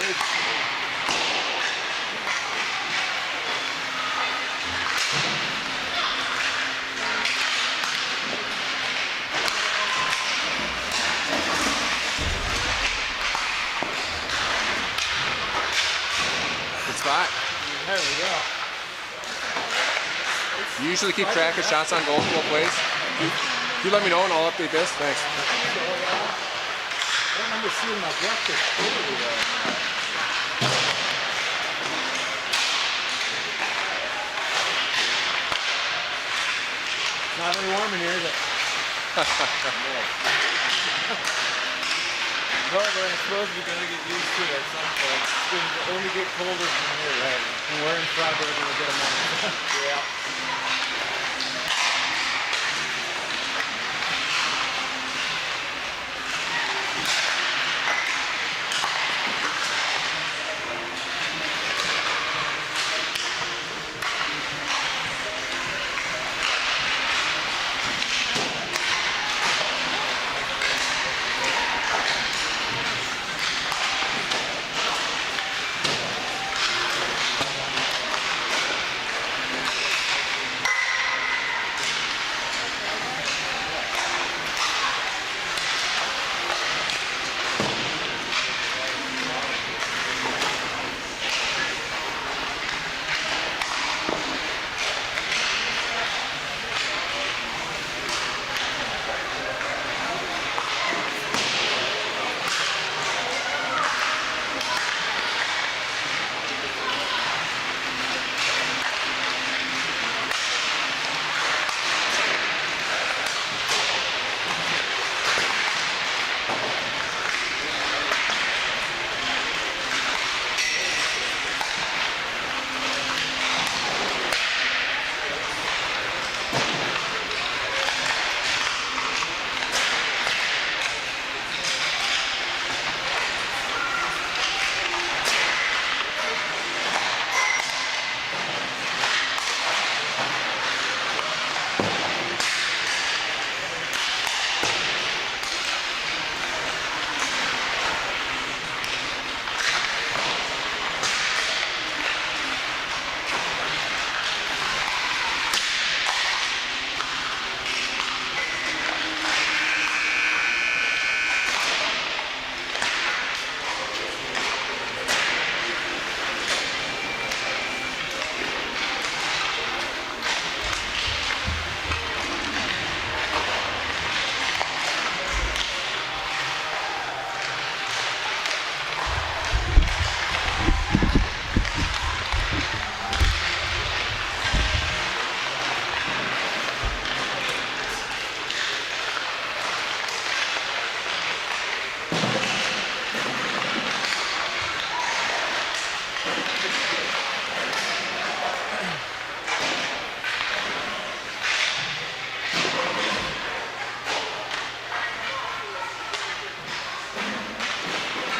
Good spot. There we go. You usually keep track of shots on goal both ways? You let me know and I'll update this. Thanks. I don't remember seeing my breakfast clearly though. Not very warm in here, is it? No, but I suppose we're gonna get used to it at some point. It's gonna only get colder from here, right? And we're in Fargo, we'll get a moment. Yeah.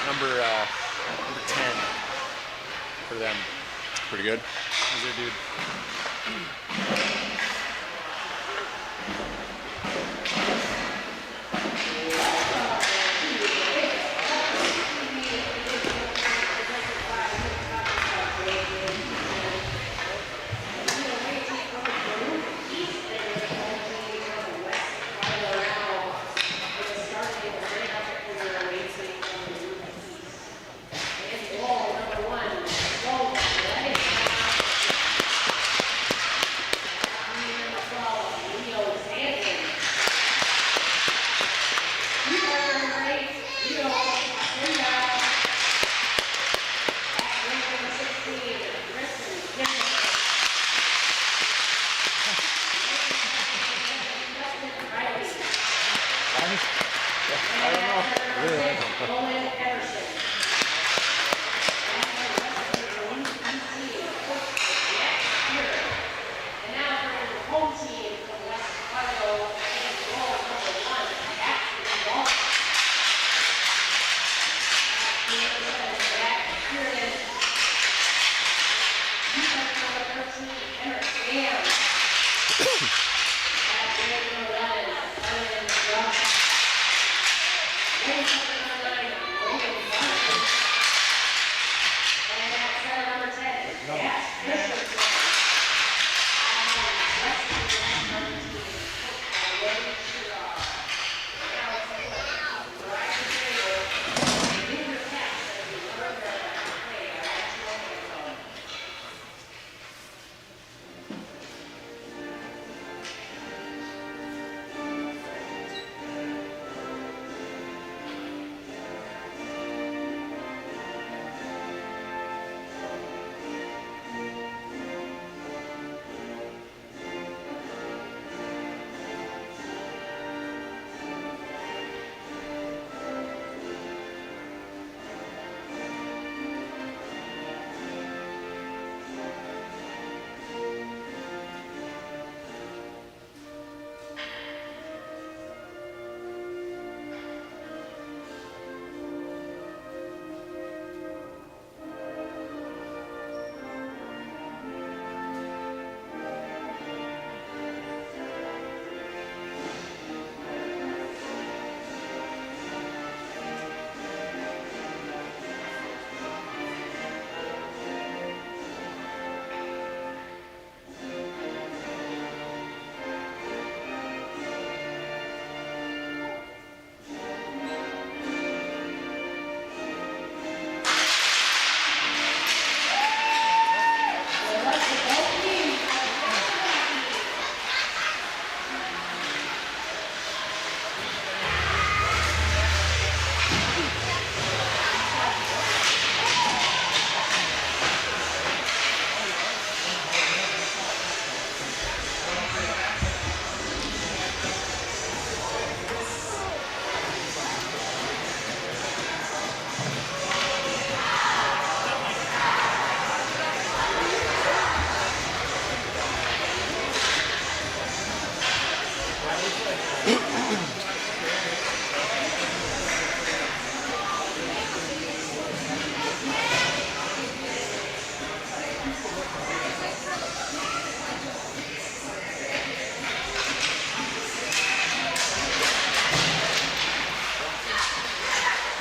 Number 10 for them. Pretty good. Who's their dude?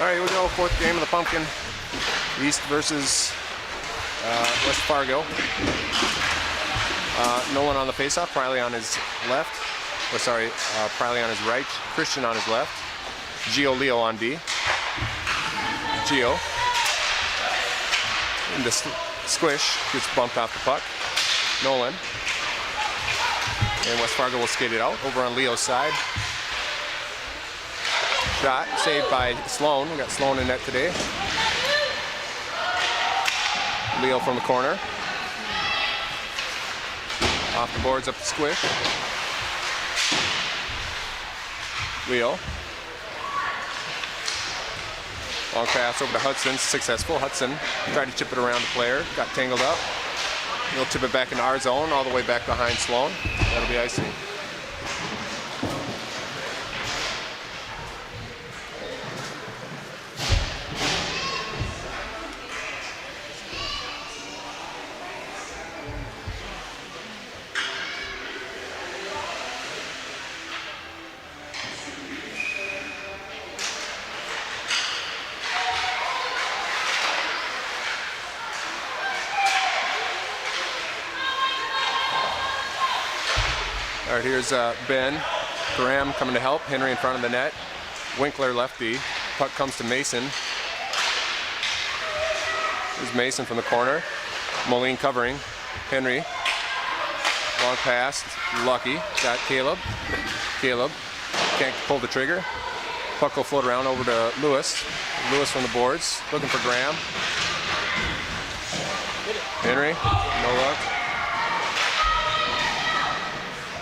All right, here we go. Fourth game of the Pumpkin. East versus West Fargo. Nolan on the faceoff. Priley on his left. Or sorry, Priley on his right. Christian on his left. Gio Leo on D. Gio. And the squish gets bumped off the puck. Nolan. And West Fargo will skate it out over on Leo's side. Shot saved by Sloan. We got Sloan in net today. Leo from the corner. Off the boards, up the squish. Leo. Long pass over to Hudson, successful. Hudson tried to chip it around the player, got tangled up. He'll tip it back into our zone, all the way back behind Sloan. That'll be icing. All right, here's Ben. Graham coming to help. Henry in front of the net. Winkler lefty. Puck comes to Mason. Here's Mason from the corner. Moline covering. Henry. Long pass. Lucky. Got Caleb. Caleb can't pull the trigger. Puck will float around over to Lewis. Lewis from the boards. Looking for Graham. Henry. No luck.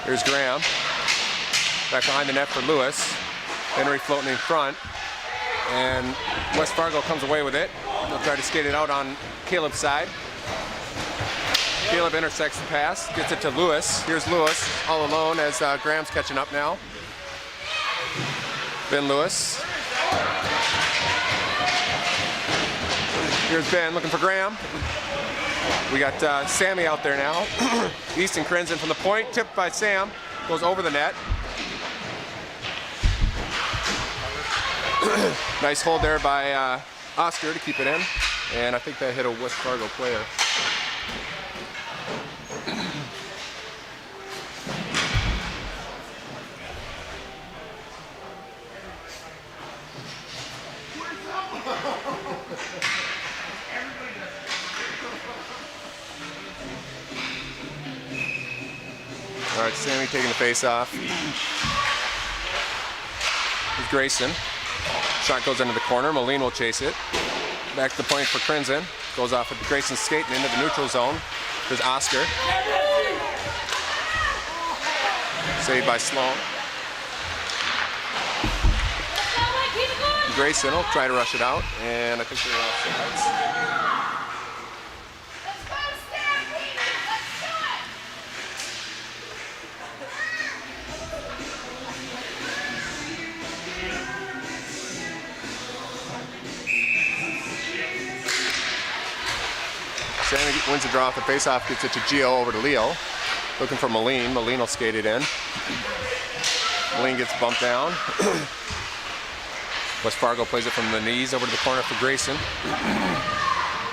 Here's Graham. Back behind the net for Lewis. Henry floating in front. And West Fargo comes away with it. They'll try to skate it out on Caleb's side. Caleb intersects the pass, gets it to Lewis. Here's Lewis all alone as Graham's catching up now. Ben Lewis. Here's Ben looking for Graham. We got Sammy out there now. Easton Crenson from the point, tipped by Sam, goes over the net. Nice hold there by Oscar to keep it in, and I think that hit a West Fargo player. All right, Sammy taking the face off. Here's Grayson. Shot goes into the corner. Moline will chase it. Back to the point for Crenson. Goes off with Grayson skating into the neutral zone. There's Oscar. Saved by Sloan. Grayson will try to rush it out, and I think they're offsides. Sammy wins the draw off the faceoff, gets it to Gio over to Leo. Looking for Moline. Moline will skate it in. Moline gets bumped down. West Fargo plays it from the knees over to the corner for Grayson.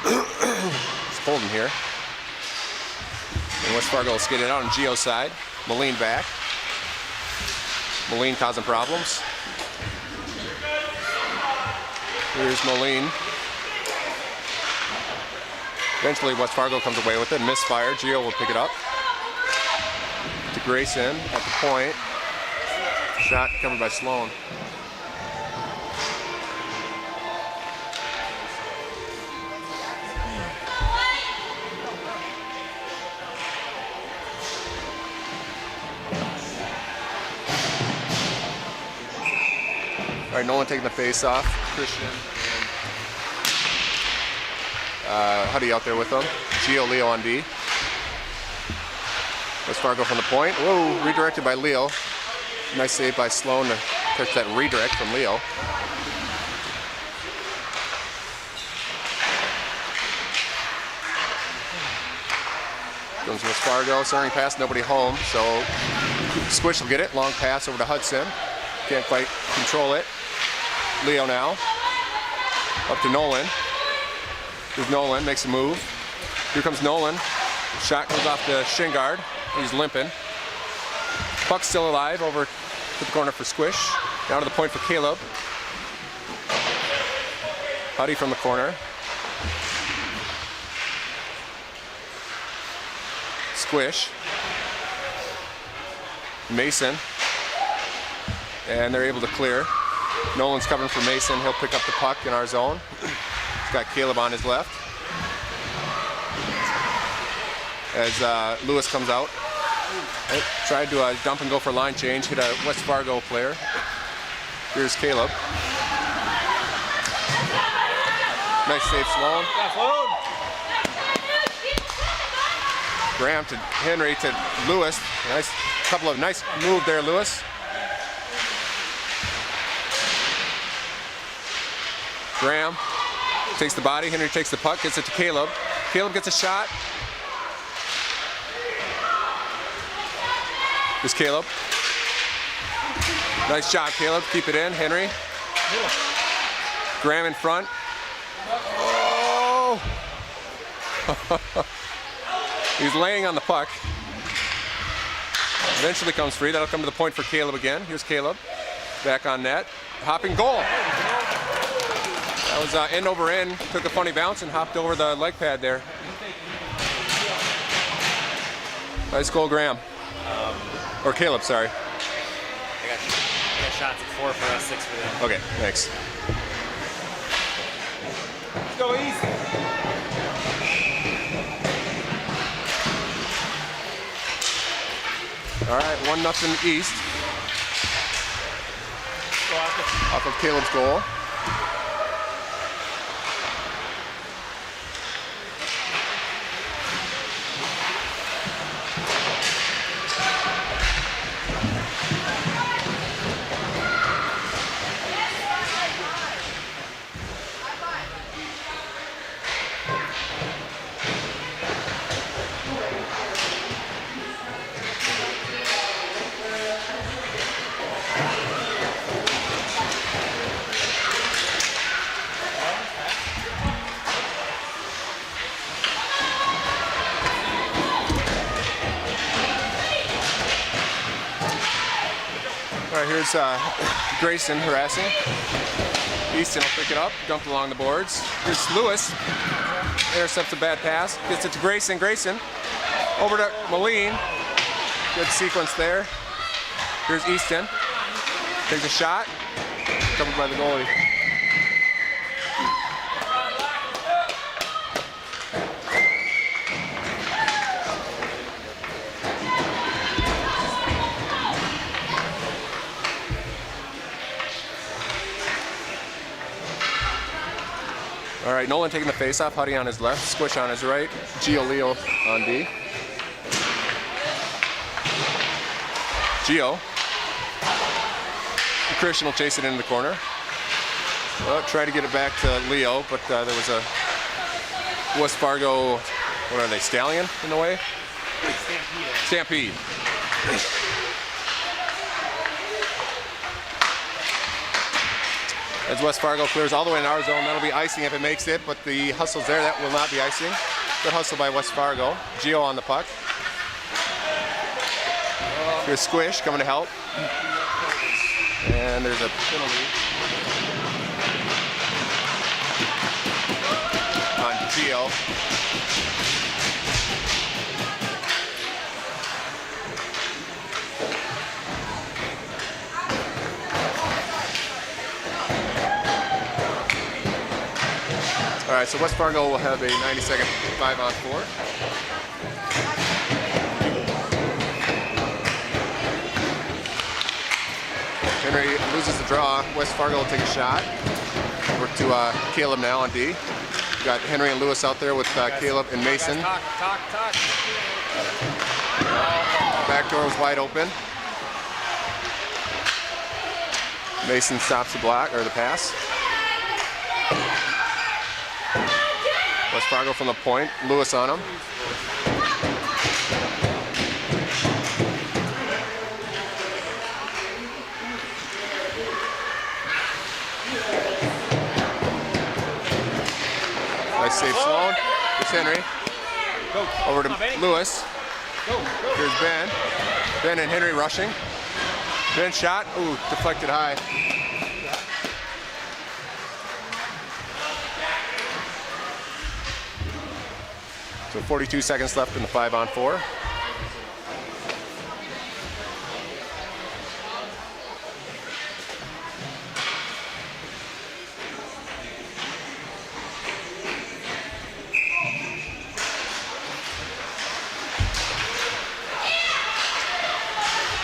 It's cold in here. And West Fargo will skate it out on Gio's side. Moline back. Moline causing problems. Here's Moline. Eventually West Fargo comes away with it. Misfire. Gio will pick it up. To Grayson at the point. Shot covered by Sloan. All right, Nolan taking the face off. Christian and Huddy out there with them. Gio Leo on D. West Fargo from the point. Whoa, redirected by Leo. Nice save by Sloan to catch that redirect from Leo. Comes West Fargo, centering pass, nobody home. So Squish will get it. Long pass over to Hudson. Can't quite control it. Leo now. Up to Nolan. Here's Nolan, makes a move. Here comes Nolan. Shot goes off the shin guard. He's limping. Puck's still alive over to the corner for Squish. Down to the point for Caleb. Huddy from the corner. Squish. Mason. And they're able to clear. Nolan's covering for Mason. He'll pick up the puck in our zone. He's got Caleb on his left. As Lewis comes out. Tried to dump and go for line change. Hit a West Fargo player. Here's Caleb. Nice save, Sloan. Graham to Henry to Lewis. Nice move there, Lewis. Graham takes the body. Henry takes the puck, gets it to Caleb. Caleb gets a shot. Here's Caleb. Nice job, Caleb. Keep it in, Henry. Graham in front. Oh! He's laying on the puck. Eventually comes free. That'll come to the point for Caleb again. Here's Caleb. Back on net. Hopping goal. That was end over end. Took a funny bounce and hopped over the leg pad there. Nice goal, Graham. Or Caleb, sorry. I got shots at 4 for us, 6 for them. Okay, thanks. Let's go east. All right, 1-0 East. Off of Caleb's goal. All right, here's Grayson harassing. Easton will pick it up, dumped along the boards. Here's Lewis. Intercepts a bad pass. Gets it to Grayson. Grayson over to Moline. Good sequence there. Here's Easton. Takes a shot. Covered by the goalie. All right, Nolan taking the face-off, Huddy on his left, Squish on his right, Gio Leo on D. Gio. Christian will chase it into the corner. Well, try to get it back to Leo, but there was a West Fargo, what are they, Stallion in the way? Stampede. As West Fargo clears all the way in our zone, that'll be icing if it makes it, but the hustle's there, that will not be icing. Good hustle by West Fargo. Gio on the puck. Here's Squish coming to help. And there's a penalty on Gio. All right, so West Fargo will have a 90-second 5-on-4. Henry loses the draw. West Fargo will take a shot. Over to Caleb now on D. We've got Henry and Lewis out there with Caleb and Mason. Talk. Back door was wide open. Mason stops the block or the pass. West Fargo from the point. Lewis on him. Nice save, Sloan. Here's Henry. Over to Lewis. Here's Ben. Ben and Henry rushing. Ben shot. Ooh, deflected high. So 42 seconds left in the 5-on-4.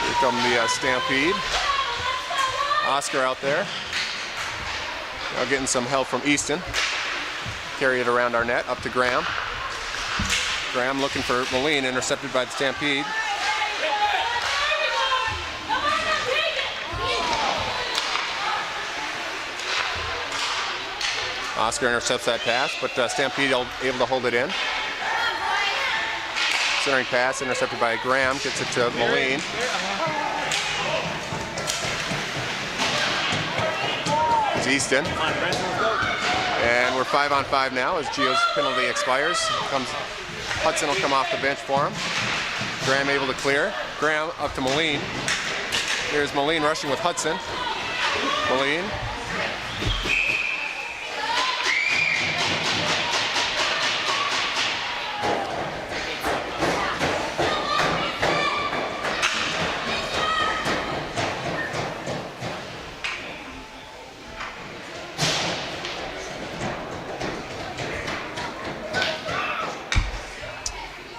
Here come the Stampede. Oscar out there. Now getting some help from Easton. Carry it around our net, up to Graham. Graham looking for Moline, intercepted by the Stampede. Oscar intercepts that pass, but Stampede able to hold it in. Centering pass intercepted by Graham, gets it to Moline. It's Easton. And we're 5-on-5 now as Gio's penalty expires. Hudson will come off the bench for him. Graham able to clear. Graham up to Moline. Here's Moline rushing with Hudson. Moline.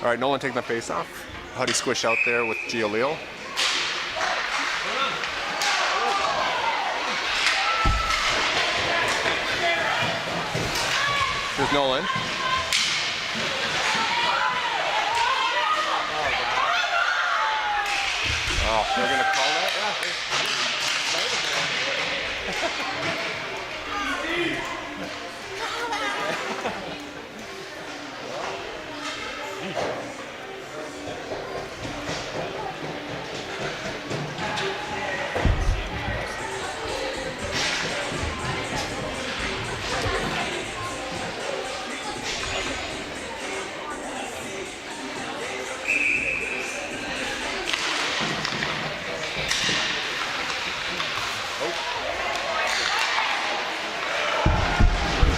All right, Nolan taking the face off. Huddy squish out there with Gio Leal. Here's Nolan. Oh, they're gonna call that?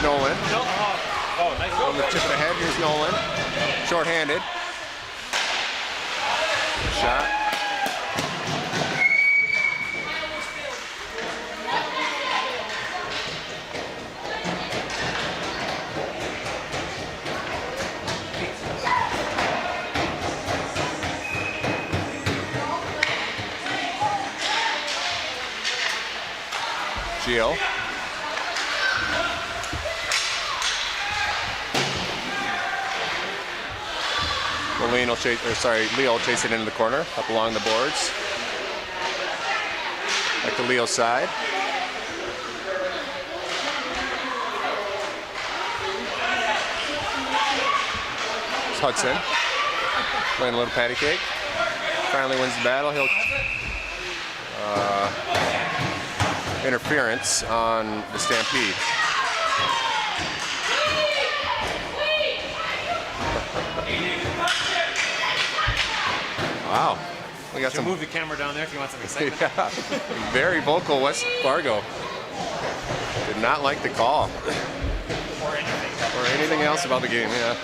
Nolan. Oh, nice On the tip of the head, here's Nolan. Short-handed. Shot. Gio. Moline will chase, Leo will chase it into the corner, up along the boards. Back to Leo's side. It's Hudson playing a little patty cake. Finally wins the battle. He'll interference on the Stampede. Wow. We got some. Move the camera down there if you want some excitement. Yeah. Very vocal West Fargo. Did not like the call. Or anything else about the game, yeah.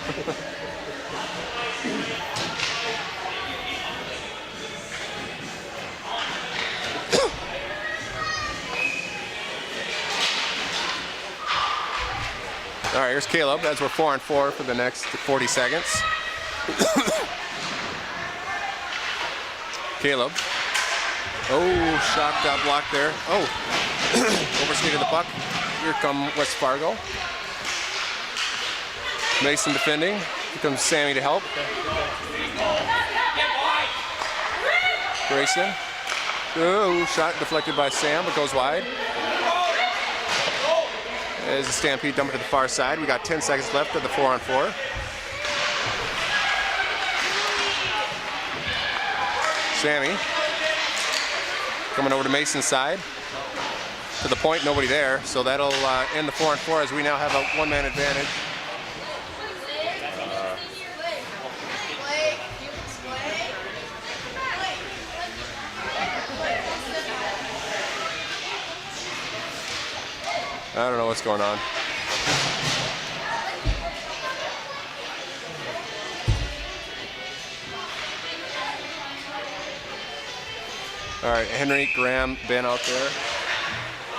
All right, here's Caleb as we're 4-on-4 for the next 40 seconds. Caleb. Oh, shot got blocked there. Oh, overskated the puck. Here come West Fargo. Mason defending. Here comes Sammy to help. Grayson. Oh, shot deflected by Sam, but goes wide. There's a Stampede dump to the far side. We got 10 seconds left of the 4-on-4. Sammy coming over to Mason's side. To the point, nobody there. So that'll end the 4-on-4 as we now have a one-man advantage I don't know what's going on. All right, Henry, Graham, Ben out there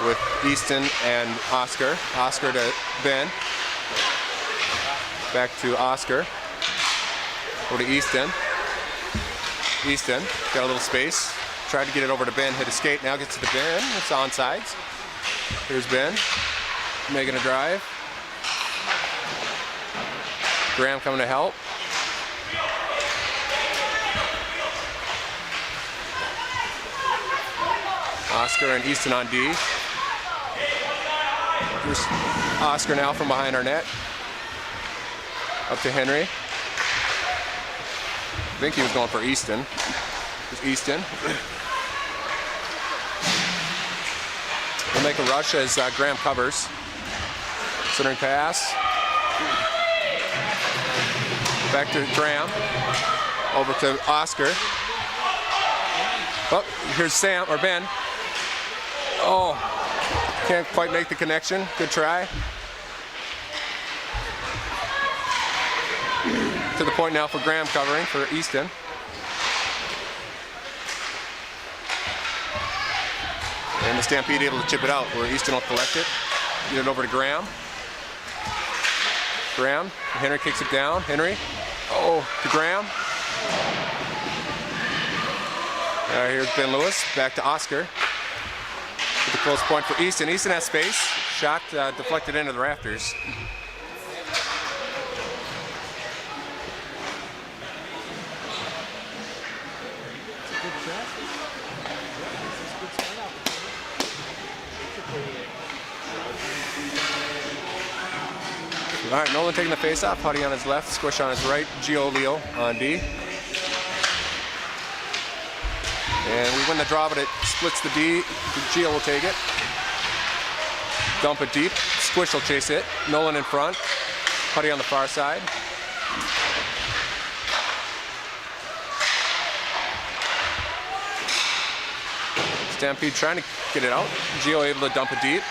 with Easton and Oscar. Oscar to Ben. Back to Oscar. Over to Easton. Easton got a little space. Tried to get it over to Ben, hit a skate. Now gets to Ben. It's onsides. Here's Ben making a drive. Graham coming to help. Oscar and Easton on D. Here's Oscar now from behind our net. Up to Henry. I think he was going for Easton. Here's Easton. We'll make a rush as Graham covers. Centering pass. Back to Graham. Over to Oscar. Oh, here's Sam or Ben. Oh, can't quite make the connection. Good try. To the point now for Graham covering for Easton. And the Stampede able to chip it out where Easton will collect it. Get it over to Graham. Graham, Henry kicks it down. Henry, oh, to Graham. Here's Ben Lewis, back to Oscar. With the close point for Easton. Easton has space. Shot deflected into the rafters. All right, Nolan taking the face off. Putty on his left, Squish on his right. Gio Leo on D. And we win the draw, but it splits the D. Gio will take it. Dump it deep. Squish will chase it. Nolan in front. Putty on the far side. Stampede trying to get it out. Gio able to dump it deep.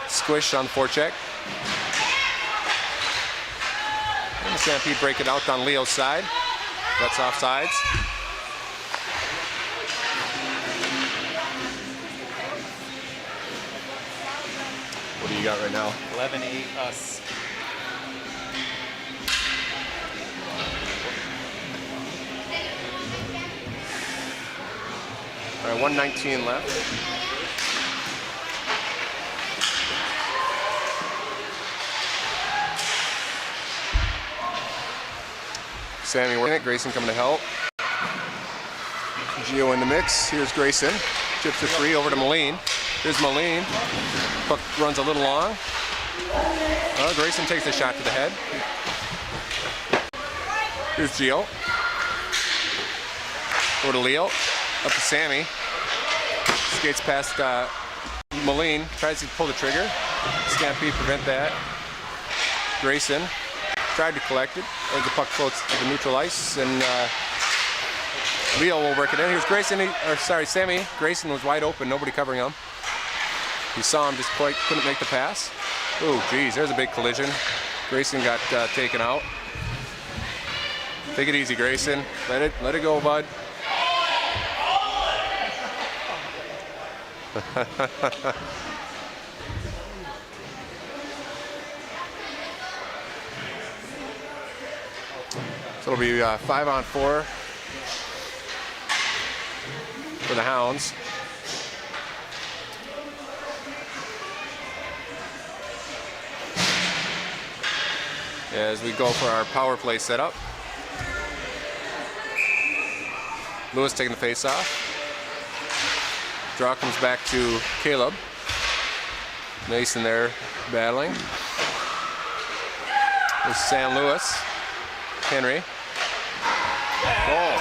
Squish on the forecheck. And the Stampede break it out on Leo's side. That's offsides. What do you got right now? 11-8 us. All right, 1:19 left. Sammy working it. Grayson coming to help. Gio in the mix. Here's Grayson. Chips the three over to Moline. Here's Moline. Puck runs a little long. Grayson takes the shot to the head. Here's Gio. Over to Leo. Up to Sammy. Skates past Moline. Tries to pull the trigger. Stampede prevent that. Grayson tried to collect it as the puck floats to the neutral ice, and Leo will work it in. Here's Grayson, Sammy. Grayson was wide open, nobody covering him. He saw him, just quite couldn't make the pass. Oh, geez, there's a big collision. Grayson got taken out. Take it easy, Grayson. Let it go, bud. So it'll be 5-on-4 for the Hounds. As we go for our power play setup. Lewis taking the face off. Draw comes back to Caleb. Mason there battling. There's Sam Lewis. Henry. Goal.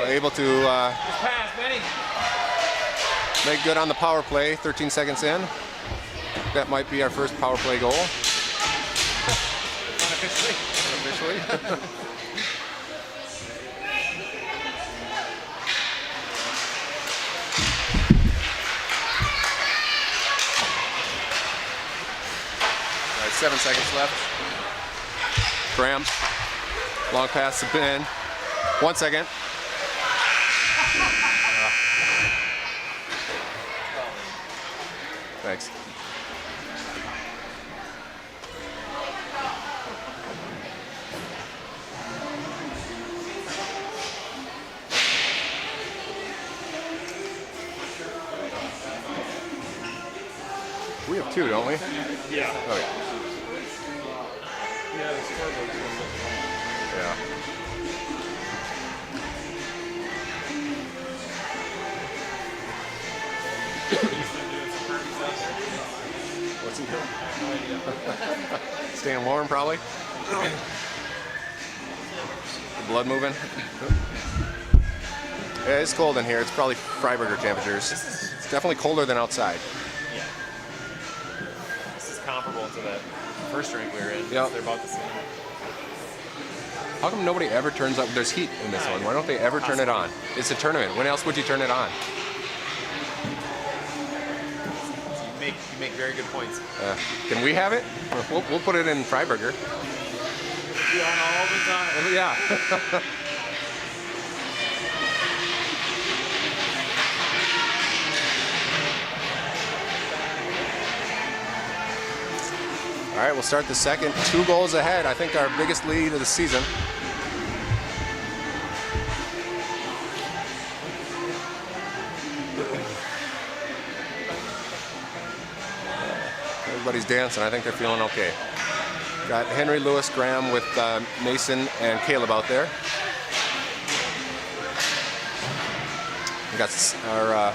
Able to make good on the power play. 13 seconds in. That might be our first power play goal. Unofficially. 7 seconds left. Graham. Long pass to Ben. 1 second. Thanks. We have 2, don't we? Yeah. Okay. Yeah, it's Fargo. Yeah. What's he doing? Staying warm, probably. The blood moving. Yeah, it's cold in here. It's probably Freiburger temperatures. It's definitely colder than outside. Yeah. This is comparable to that first drink we were in. Yep. They're about the same. How come nobody ever turns up? There's heat in this one. Why don't they ever turn it on? It's a tournament. When else would you turn it on? You make very good points. Can we have it? We'll put it in Freiburger. Be on all the time. Yeah. All right, we'll start the second. 2 goals ahead. I think our biggest lead of the season. Everybody's dancing. I think they're feeling okay. Got Henry, Lewis, Graham with Mason and Caleb out there. We got our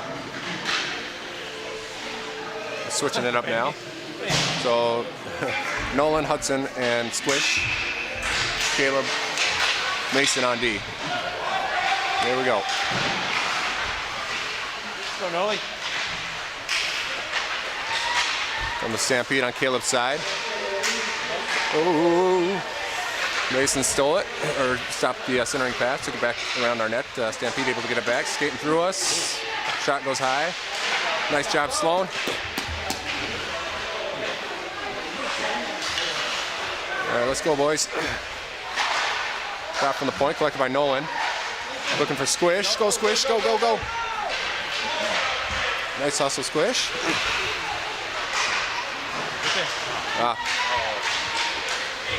switching it up now. So Nolan, Hudson, and Squish. Caleb, Mason on D. There we go. Let's go, Noli. From the Stampede on Caleb's side. Oh, Mason stole it, or stopped the centering pass, took it back around our net. Stampede able to get it back, skating through us. Shot goes high. Nice job, Sloan. All right, let's go, boys. Shot from the point, collected by Nolan. Looking for Squish. Go, Squish. Go, go, go. Nice hustle, Squish.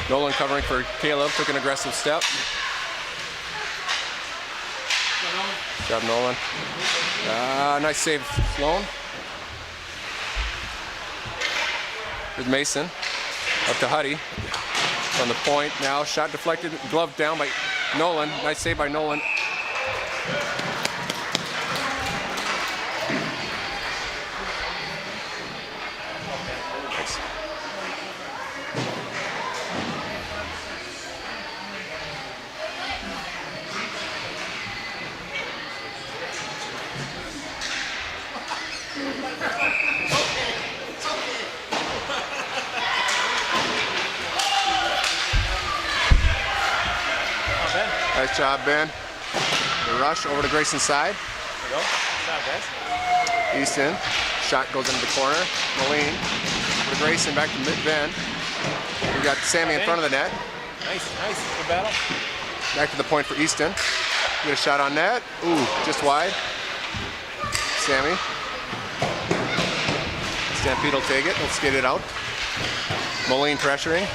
Nolan covering for Caleb. Took an aggressive step. Good job, Nolan. Nice save, Sloan. With Mason. Up to Huddy. From the point now, shot deflected, glove down by Nolan. Nice save by Nolan. Nice. Nice job, Ben. The rush over to Grayson's side. There you go. Good job, guys. Easton. Shot goes into the corner. Moline. Over to Grayson. Back to Ben. We got Sammy in front of the net. Nice, nice. Good battle. Back to the point for Easton. Get a shot on net. Ooh, just wide. Sammy. Stampede will take it. We'll skate it out. Moline pressuring.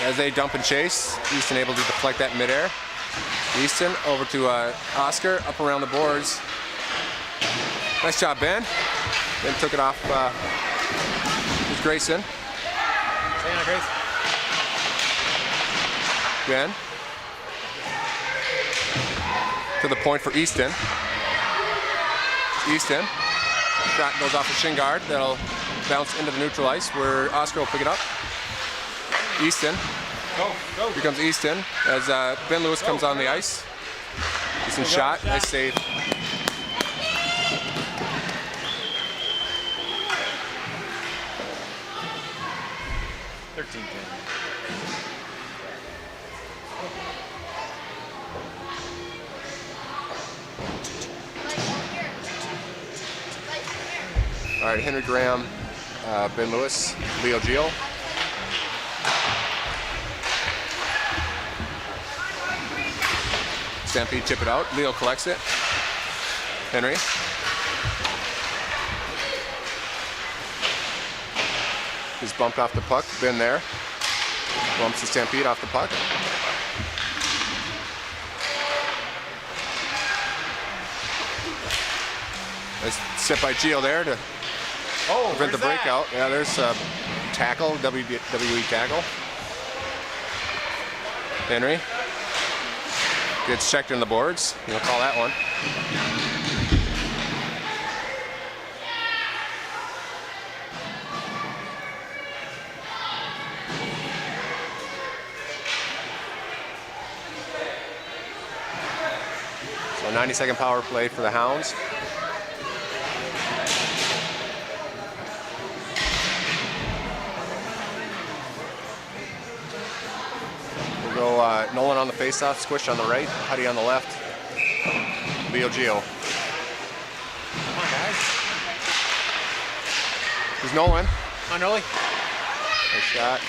As they dump and chase, Easton able to deflect that midair. Easton over to Oscar, up around the boards. Nice job, Ben. Ben took it off with Grayson. Stay on, Grace. Ben. To the point for Easton. Easton. Shot goes off the shin guard. That'll bounce into the neutral ice where Oscar will pick it up. Easton. Go, go. Here comes Easton as Ben Lewis comes on the ice. Easton shot. Nice save. All right, Henry Graham, Ben Lewis, Leo Gio. Stampede chip it out. Leo collects it. Henry. He's bumped off the puck. Been there. Bumps the Stampede off the puck. Nice step by Gio there to prevent the breakout. Yeah, there's a tackle, WWE tackle. Henry gets checked in the boards. You'll call that one. So 90-second power play for the Hounds. Nolan on the faceoff, Squish on the right, Huddy on the left, Leo Gio. Come on, guys. There's Nolan. Come on, Noli. Nice shot.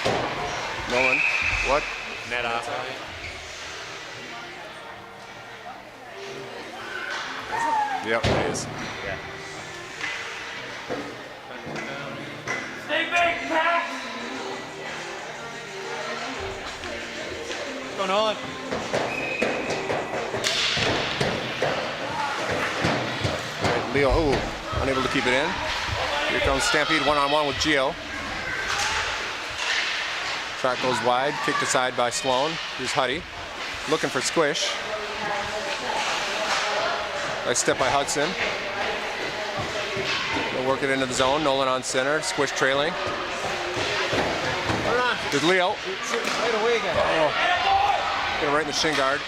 Nolan. What? Net off. Yep, it is. Yeah. Stay big, Pat! Go, Nolan. Right, Leo, unable to keep it in. Here comes Stampede one-on-one with Gio. Shot goes wide, kicked aside by Sloan. Here's Huddy, looking for Squish. Nice step by Hudson. They'll work it into the zone. Nolan on center, Squish trailing. There's Leo. Right away, guys. Get right in the shin guard.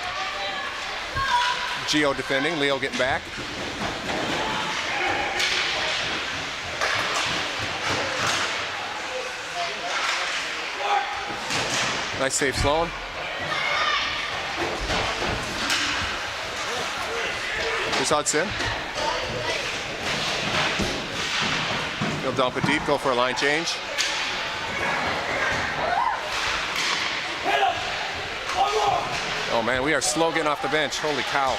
Gio defending, Leo getting back. Nice save, Sloan. Here's Hudson. He'll dump it deep, go for a line change. Oh man, we are slow getting off the bench. Holy cow.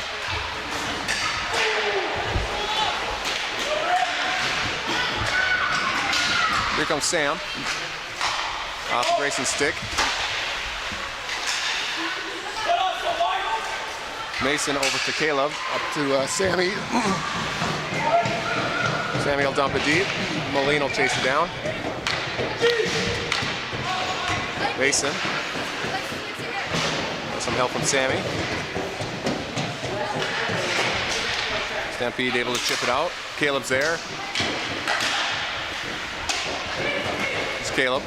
Here comes Sam. Off the Grayson's stick. Mason over to Caleb, up to Sammy. Sammy will dump it deep. Moline will chase it down. Mason. Some help from Sammy. Stampede able to chip it out. Caleb's there. It's Caleb.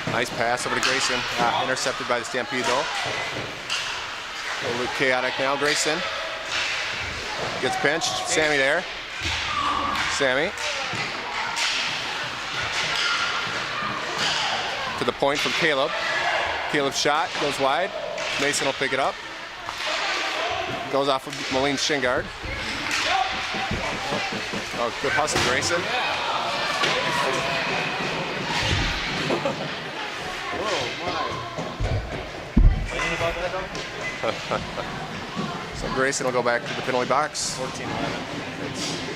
Nice pass over to Grayson. Intercepted by the Stampede though. A little bit chaotic now. Grayson gets pinched. Sammy there. Sammy. To the point from Caleb. Caleb's shot goes wide. Mason will pick it up. Goes off of Moline's shin guard. Oh, good hustle, Grayson. So Grayson will go back to the penalty box. 14-11.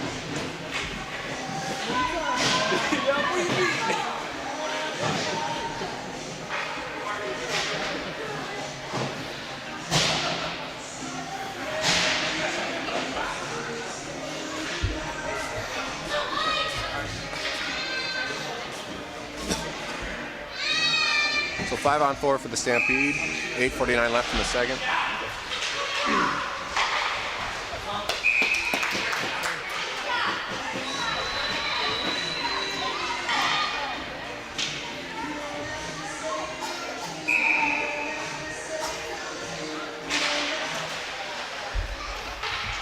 So 5-on-4 for the Stampede. 8:49 left in the second.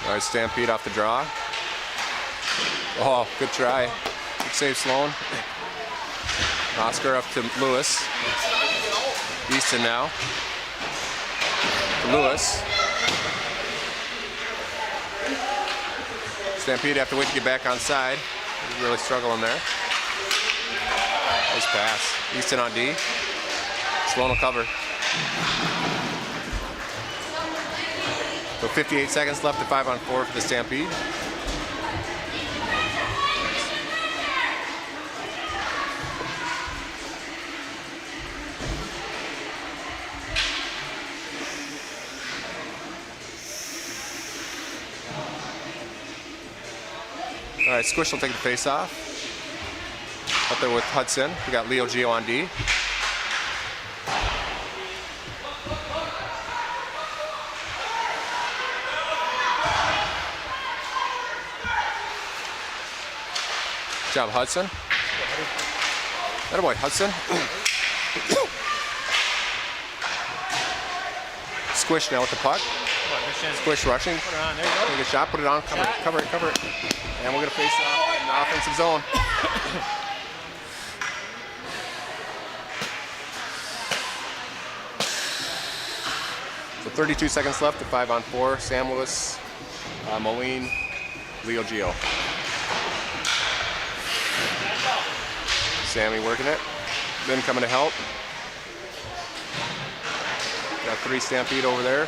All right, Stampede off the draw. Oh, good try. Good save, Sloan. Oscar up to Lewis. Easton now. To Lewis. Stampede have to wait to get back on side. He's really struggling there. Nice pass. Easton on D. Sloan will cover. So 58 seconds left to 5-on-4 for the Stampede. All right, Squish will take the face off. Up there with Hudson. We got Leo Gio on D. Good job, Hudson. Attaboy, Hudson. Squish now with the puck. Squish rushing. Put it on. There you go. Take a shot, put it on, cover it. And we're gonna face off in the offensive zone. So 32 seconds left to 5-on-4. Sam Lewis, Moline, Leo Gio. Sammy working it. Ben coming to help. Got 3 Stampede over there.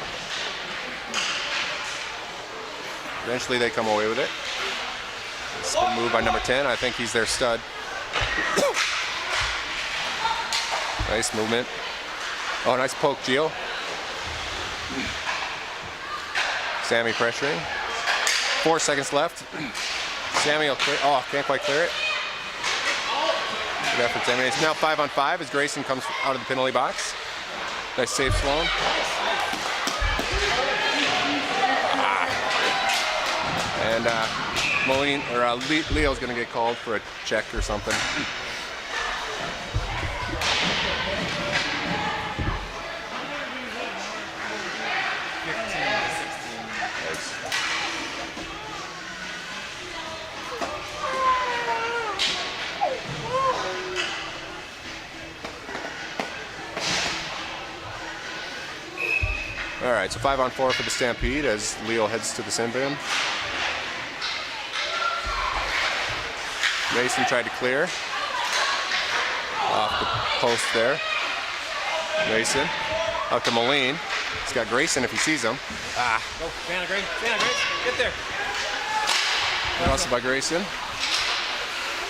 Eventually they come away with it. It's a good move by number 10. I think he's their stud. Nice movement. Oh, nice poke, Gio. Sammy pressuring. 4 seconds left. Sammy will clear. Oh, can't quite clear it. Good effort, Sammy. It's now 5-on-5 as Grayson comes out of the penalty box. Nice save, Sloan. And Moline or Leo's gonna get called for a check or something. All right, so 5-on-4 for the Stampede as Leo heads to the sin bin. Mason tried to clear. Off the post there. Mason. Up to Moline. He's got Grayson if he sees him. Ah. Go, Santa Grace. Get there. Hustle by Grayson.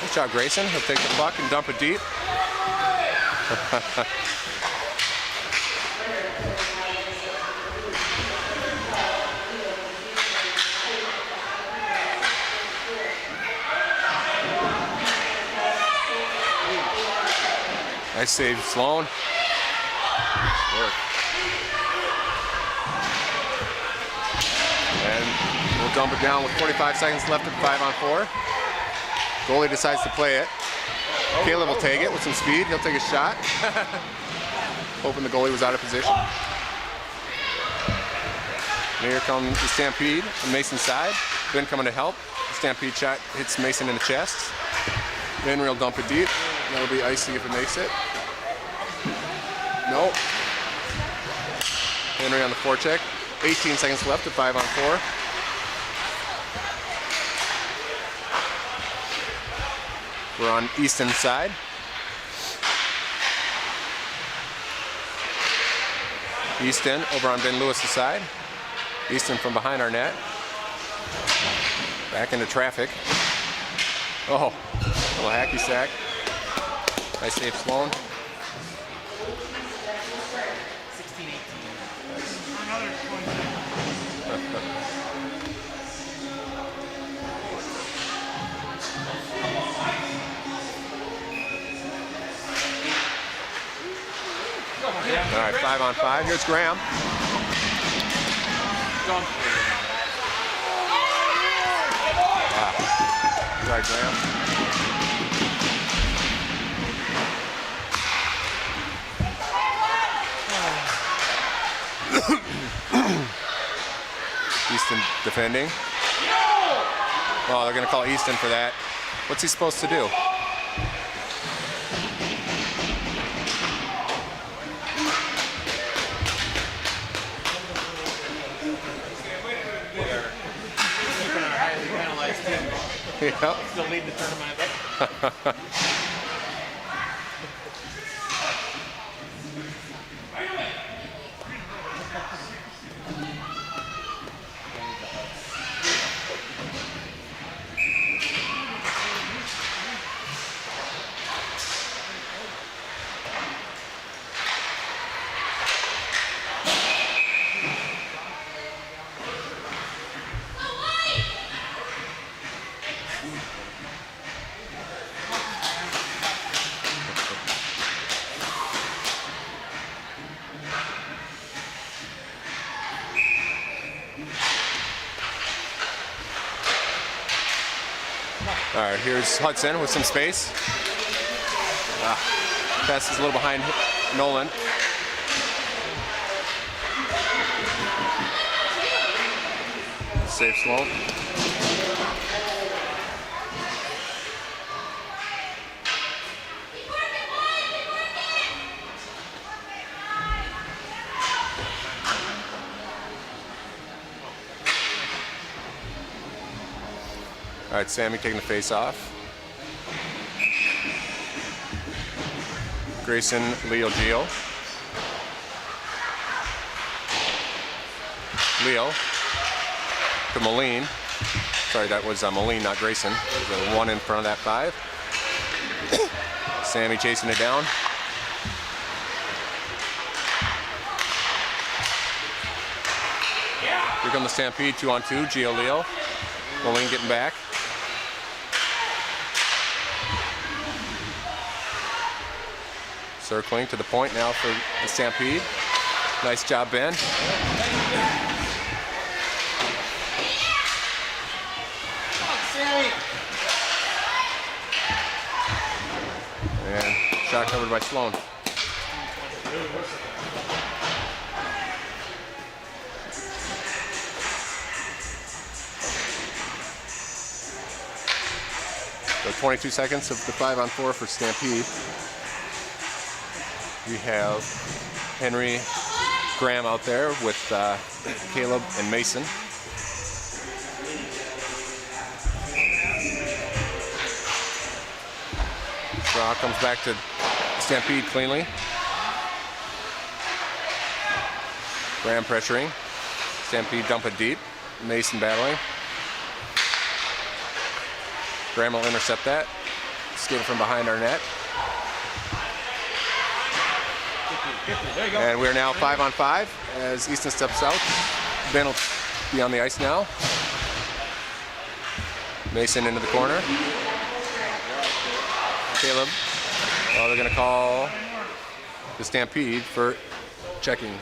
Good job, Grayson. He'll take the puck and dump it deep. Nice save, Sloan. Work. And we'll dump it down with 45 seconds left at 5-on-4. Goalie decides to play it. Caleb will take it with some speed. He'll take a shot. Hoping the goalie was out of position. And here comes the Stampede on Mason's side. Ben coming to help. The Stampede shot hits Mason in the chest. Ben will dump it deep. That'll be icy if it makes it. Nope. Henry on the forecheck. 18 seconds left at 5-on-4. We're on Easton's side. Easton over on Ben Lewis's side. Easton from behind our net. Back into traffic. Oh, little hacky sack. Nice save, Sloan. 16-18. Another 20. All right, 5-on-5. Here's Graham. Wow. Sorry, Graham. Easton defending. Oh, they're going to call Easton for that. What's he supposed to do? Keeping our highly penalized team. Yep. Still leading the tournament. All right, here's Hudson with some space. Pass is a little behind Nolan. Safe slope. All right, Sammy taking the face off. Grayson, Leo, Gio. Leo to Moline. Sorry, that was Moline, not Grayson. There's a 1 in front of that 5. Sammy chasing it down. Here comes the stampede, 2-on-2. Gio, Leo. Moline getting back. Circling to the point now for the stampede. Nice job, Ben. And shot covered by Sloan. So 22 seconds of the 5-on-4 for stampede. We have Henry, Graham out there with Caleb and Mason. Draw comes back to stampede cleanly. Graham pressuring. Stampede dump it deep. Mason battling. Graham will intercept that. Skate it from behind our net. And we're now 5-on-5 as Easton steps out. Ben will be on the ice now. Mason into the corner. Caleb. Oh, they're going to call the stampede for checking.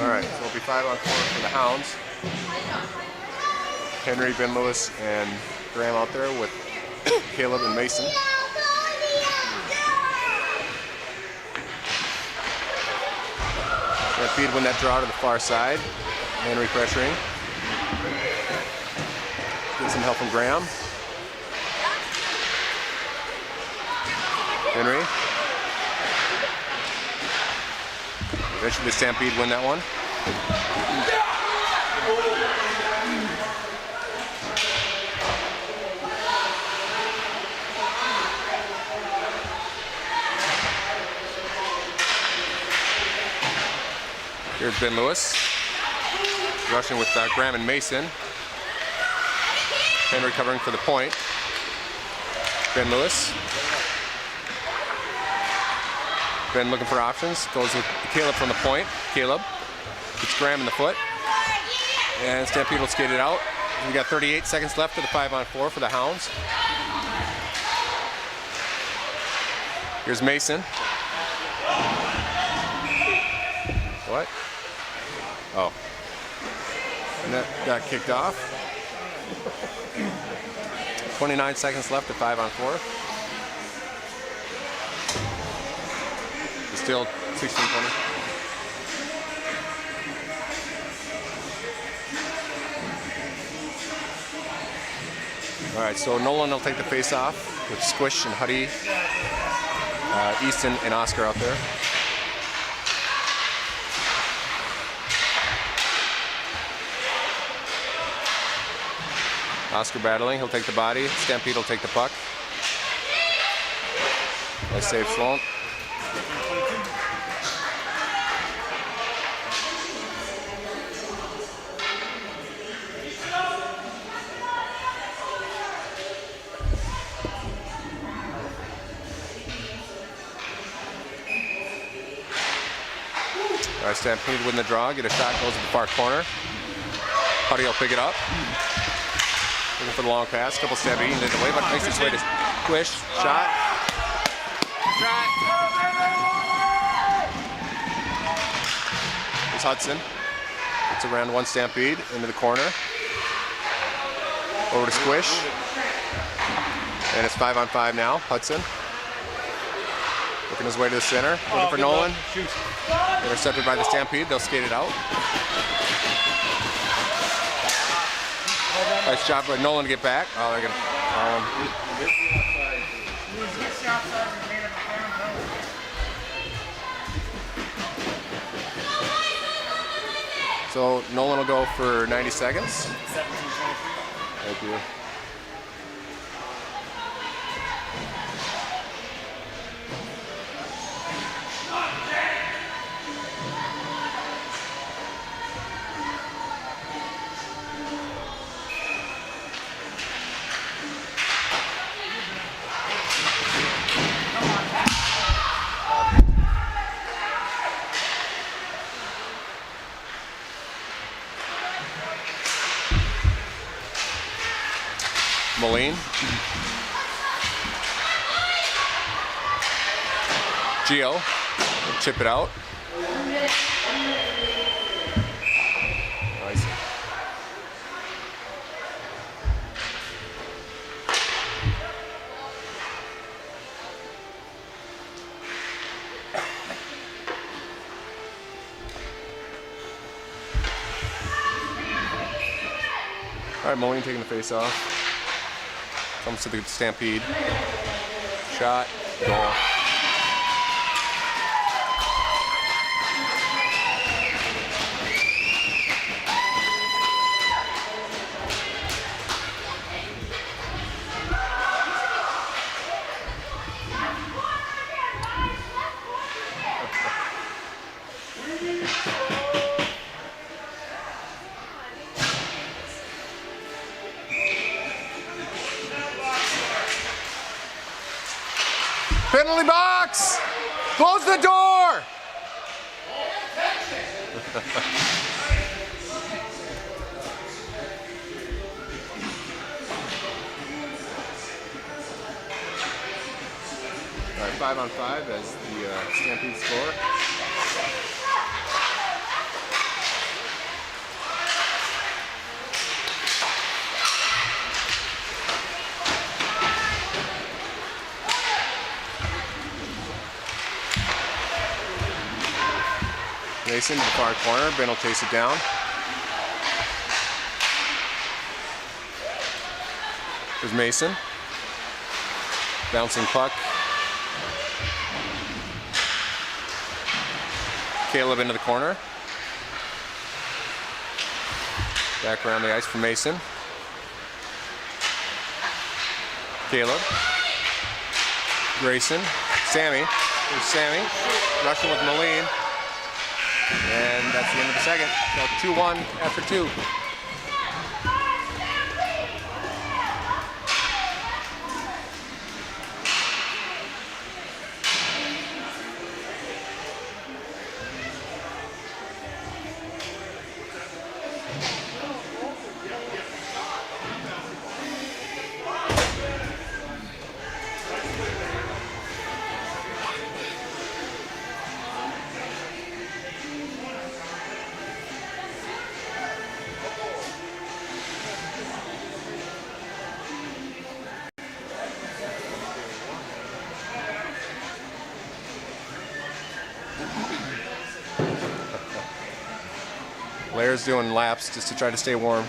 All right, so it'll be 5-on-4 for the Hounds. Henry, Ben Lewis, and Graham out there with Caleb and Mason. Stampede win that draw to the far side. Henry pressuring. Get some help from Graham. Henry. Eventually the Stampede win that one. Here's Ben Lewis. Rushing with Graham and Mason. Henry covering for the point. Ben Lewis. Ben looking for options. Goes with Caleb from the point. Caleb gets Graham in the foot. And Stampede will skate it out. We got 38 seconds left of the 5-on-4 for the Hounds. Here's Mason. What? Oh. And that got kicked off. 29 seconds left at 5-on-4. Still 16-20. All right, so Nolan will take the face off with Squish and Huddy, Easton and Oscar out there. Oscar battling, he'll take the body. Stampede will take the puck. Nice save, Sloan. All right, Stampede win the draw, get a shot, goes to the far corner. Huddy will pick it up. Looking for the long pass, double stab eating it away, but nice way to squish. Shot. Shot. Here's Hudson. It's around one stampede into the corner. Over to squish. And it's 5-on-5 now. Hudson. Working his way to the center. Looking for Nolan. Shoot. Intercepted by the stampede. They'll skate it out. Nice job by Nolan to get back. Oh, they're gonna. So Nolan will go for 90 seconds. 17-23. Thank you. Moline. Gio. Chip it out. Nice. All right, Moline taking the face off. Comes to the stampede. Shot. Goal. Penalty box! Close the door! All right, 5-on-5 as the Stampede score. Mason to the far corner. Ben will chase it down. There's Mason. Bouncing puck. Caleb into the corner. Back around the ice for Mason. Caleb. Grayson. Sammy. There's Sammy. Rushing with Moline. And that's the end of the second. So 2-1 after 2. Blair's doing laps just to try to stay warm.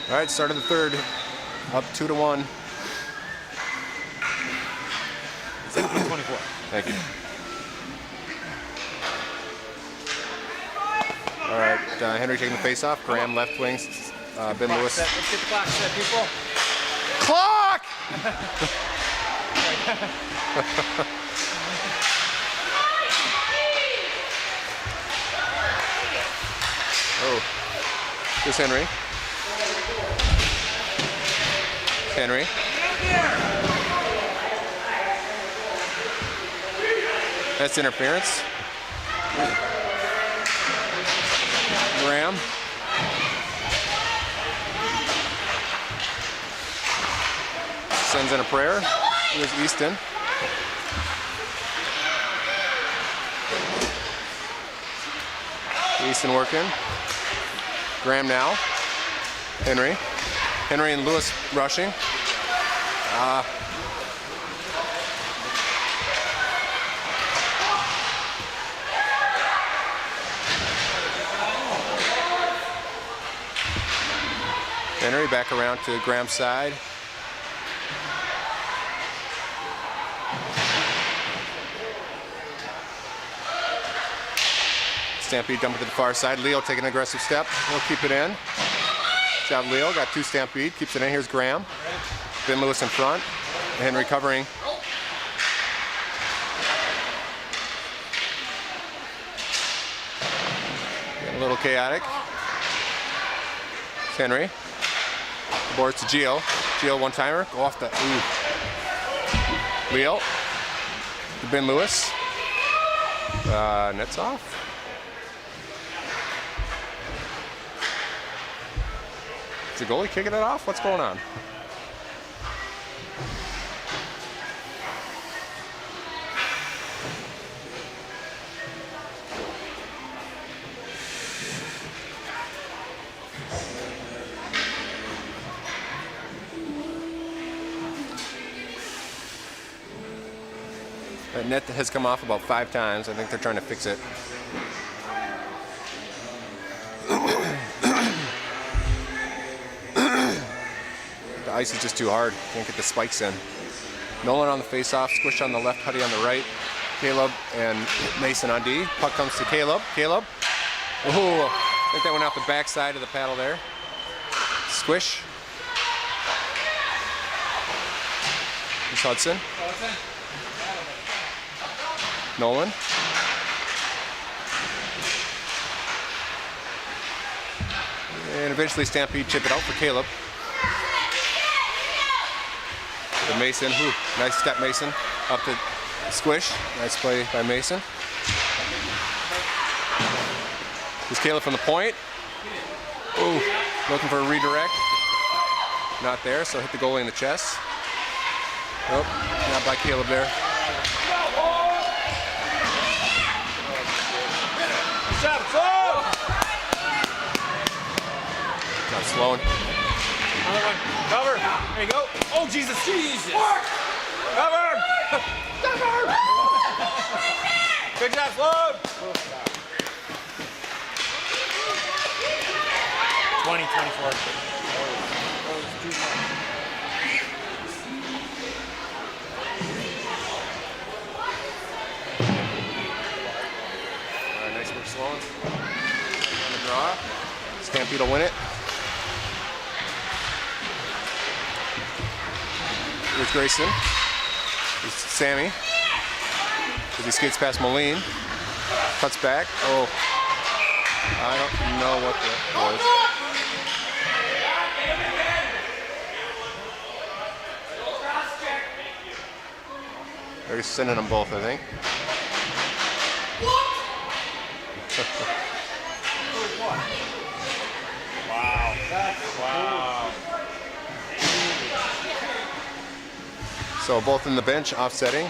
All right, start of the third. Up 2-1. 17-24. Thank you. All right, Henry taking the face off. Graham left wing. Ben Clock Lewis. set. Let's get the clock set, people. Clock! Oh, here's Henry. Henry. That's interference. Graham. Sends in a prayer. Here's Easton. Easton working. Graham now. Henry. Henry and Lewis rushing. Henry back around to Graham's side. Stampede dumping to the far side. Leo taking an aggressive step. He'll keep it in. Good job, Leo. Got 2 Stampede. Keeps it in. Here's Graham. Ben Lewis in front. Henry covering. Getting a little chaotic. Henry. Boards to Gio. Gio one-timer. Go off the... Ooh. Leo. To Ben Lewis. Nets off. Is the goalie kicking it off? What's going on? That net has come off about 5 times. I think they're trying to fix it. The ice is just too hard. Can't get the spikes in. Nolan on the face-off, Squish on the left, Huddy on the right. Caleb and Mason on D. Puck comes to Caleb. Caleb. Ooh, I think that went out the backside of the paddle there. Squish. Here's Hudson. Nolan. And eventually Stampede chip it out for Caleb. To Mason. Ooh, nice step, Mason. Up to Squish. Nice play by Mason. Here's Caleb from the point. Ooh, looking for a redirect. Not there, so hit the goalie in the chest. Nope, not by Caleb there. Not slowing. Another one. Cover. There you go. Oh, Jesus. Jesus. Cover. Cover. Good job, Sloan. 20-24. Nice work, Sloan. On the draw. Stampede will win it. Here's Grayson. Here's Sammy. As he skates past Moline. Cuts back. Oh. I don't know what that was. They're sending them both, I think. Wow. Wow. So both in the bench, offsetting.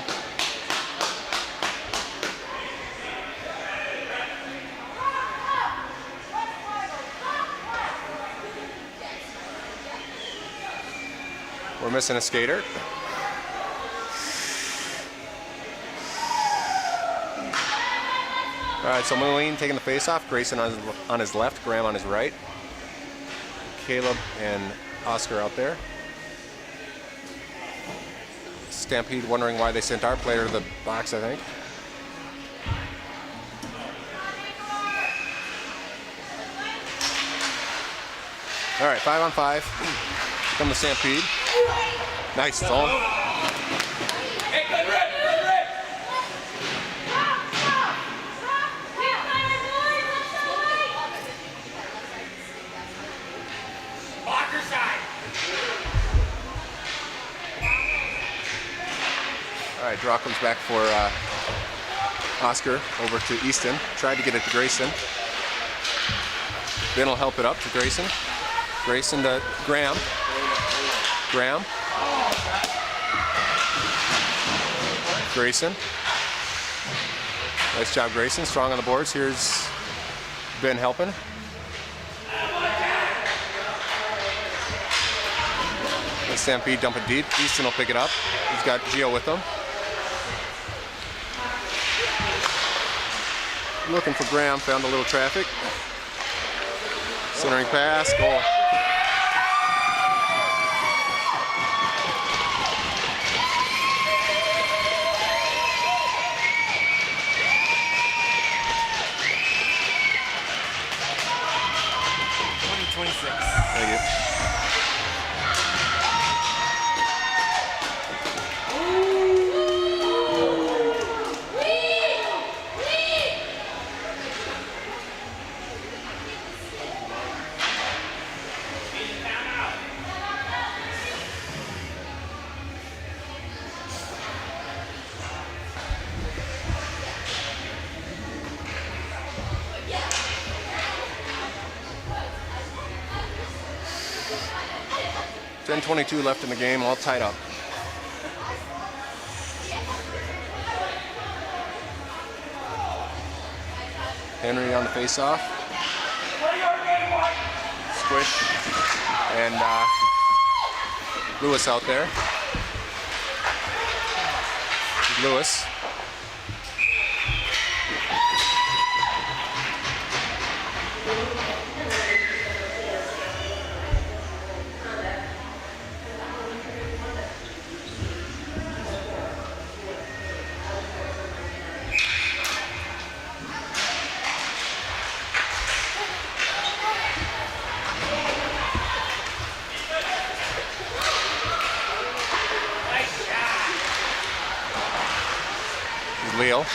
We're missing a skater. All right, so Moline taking the face off. Grayson on his left, Graham on his right. Caleb and Oscar out there. Stampede wondering why they sent our player to the box, I think. All right, 5 on 5 from the Stampede. Nice zone. Hey, good rip, good rip. Blocker side. All right, draw comes back for Oscar over to Easton. Tried to get it to Grayson. Ben will help it up to Grayson. Grayson to Graham. Graham. Grayson. Nice job, Grayson. Strong on the boards. Here's Ben helping. The Stampede dump it deep. Easton will pick it up. He's got Gio with him. Looking for Graham. Found a little traffic. Centering pass. Goal. Thank you. .22 left in the game, all tied up. Henry on the face-off. Squish. And Lewis out there. Lewis. Leo up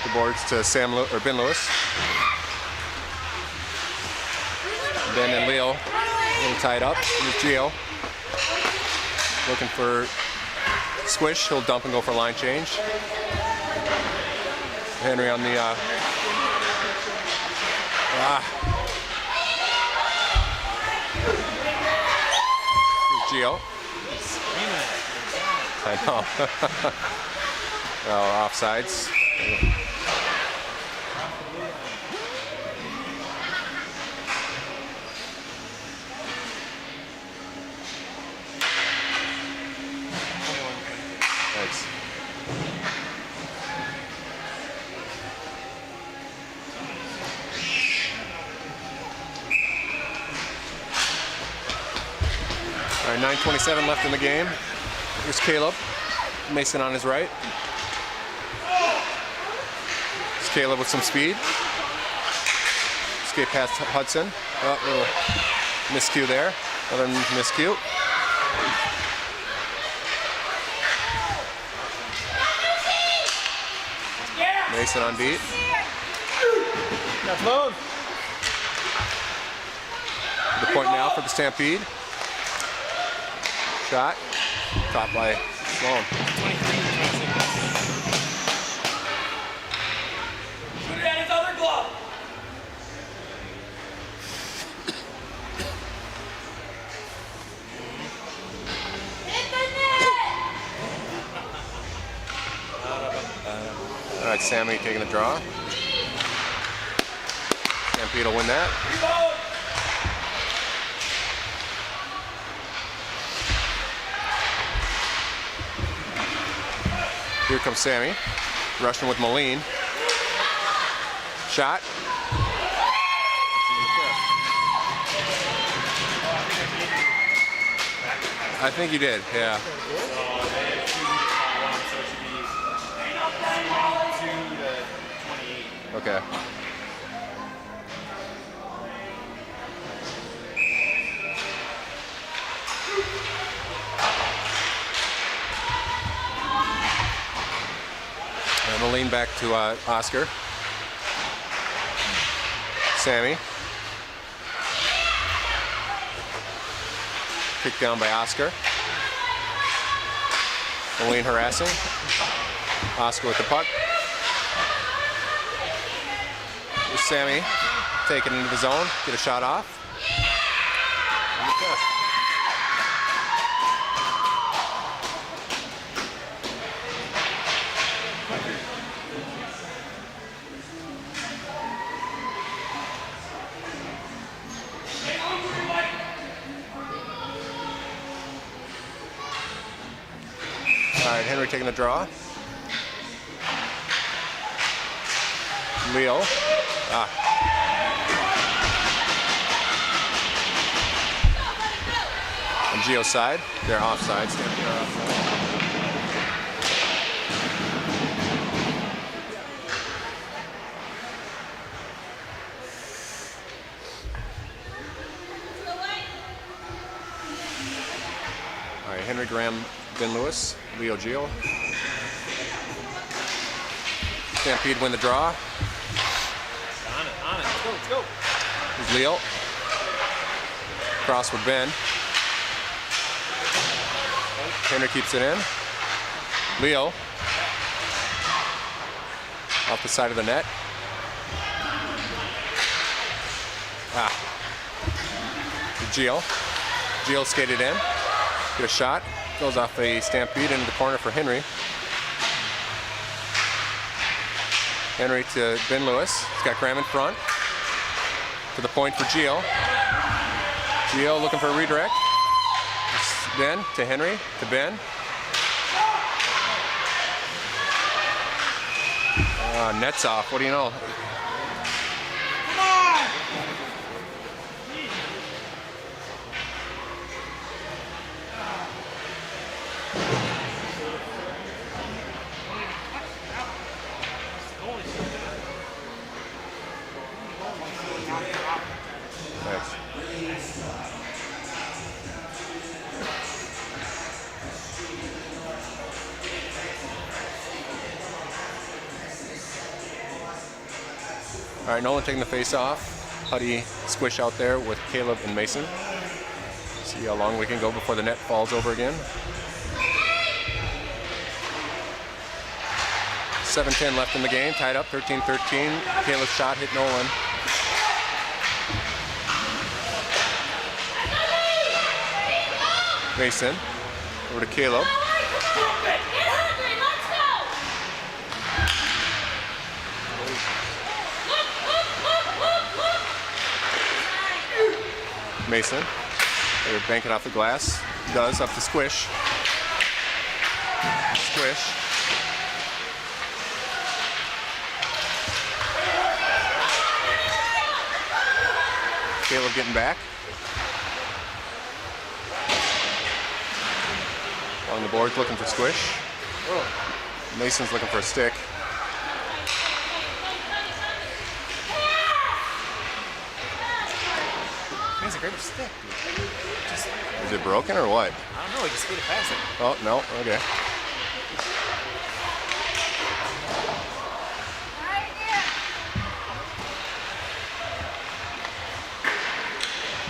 the boards to Ben Lewis. Ben and Leo a little tied up. Here's Gio looking for Squish. He'll dump and go for line change. Henry on the here's Gio. I know. Oh, offsides. Thanks. All right, 9:27 left in the game. Here's Caleb. Mason on his right. Caleb with some speed. Escape past Hudson. Oh, little miscue there. Another miscue. Mason on beat. The point now for the Stampede. Shot. Caught by Sloan. All right, Sammy taking the draw. Stampede will win that. Here comes Sammy, rushing with Moline. Shot. I think you did, yeah. So they have 2 on 1, so it should be 22 to 28. Okay. And we'll lean back to Oscar. Sammy. Kicked down by Oscar. Moline harassing. Oscar with the puck. Here's Sammy taking into the zone. Get a shot off. And the catch. All right, Henry taking the draw. Leo. On Gio's side. They're offside. Stampede are offside. All right, Henry Graham, Ben Lewis, Leo Gio. Stampede win the draw. On it. Let's go. Here's Leo. Cross with Ben. Henry keeps it in. Leo. Off the side of the net. Gio. Gio skated in. Get a shot. Goes off a stampede into the corner for Henry. Henry to Ben Lewis. He's got Graham in front. To the point for Gio. Gio looking for a redirect. Ben to Henry to Ben. Net's off. What do you know? Thanks. All right, Nolan taking the face off. Huddy squish out there with Caleb and Mason. See how long we can go before the net falls over again. 7:10 left in the game, tied up 13-13. Caleb's shot hit Nolan. Mason over to Caleb. Mason, they're banking off the glass. Does up to Squish. Squish. Caleb getting back. Along the boards looking for Squish. Mason's looking for a stick. He's a great stick. Is it broken or what? I don't know, he just skated past it. Oh, no, okay.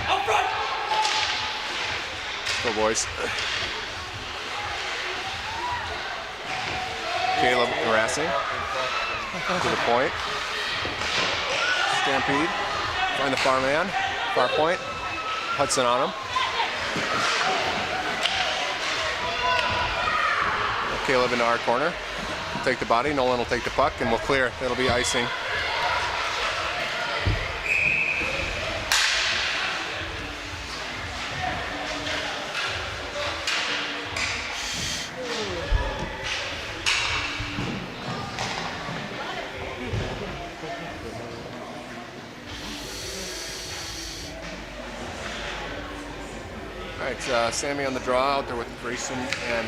Out front! Go, boys. Caleb harassing. To the point. Stampede. Find the far man. Far point. Hudson on him. Caleb into our corner. We'll take the body. Nolan will take the puck and we'll clear. That'll be icing. All right, Sammy on the draw out there with Grayson and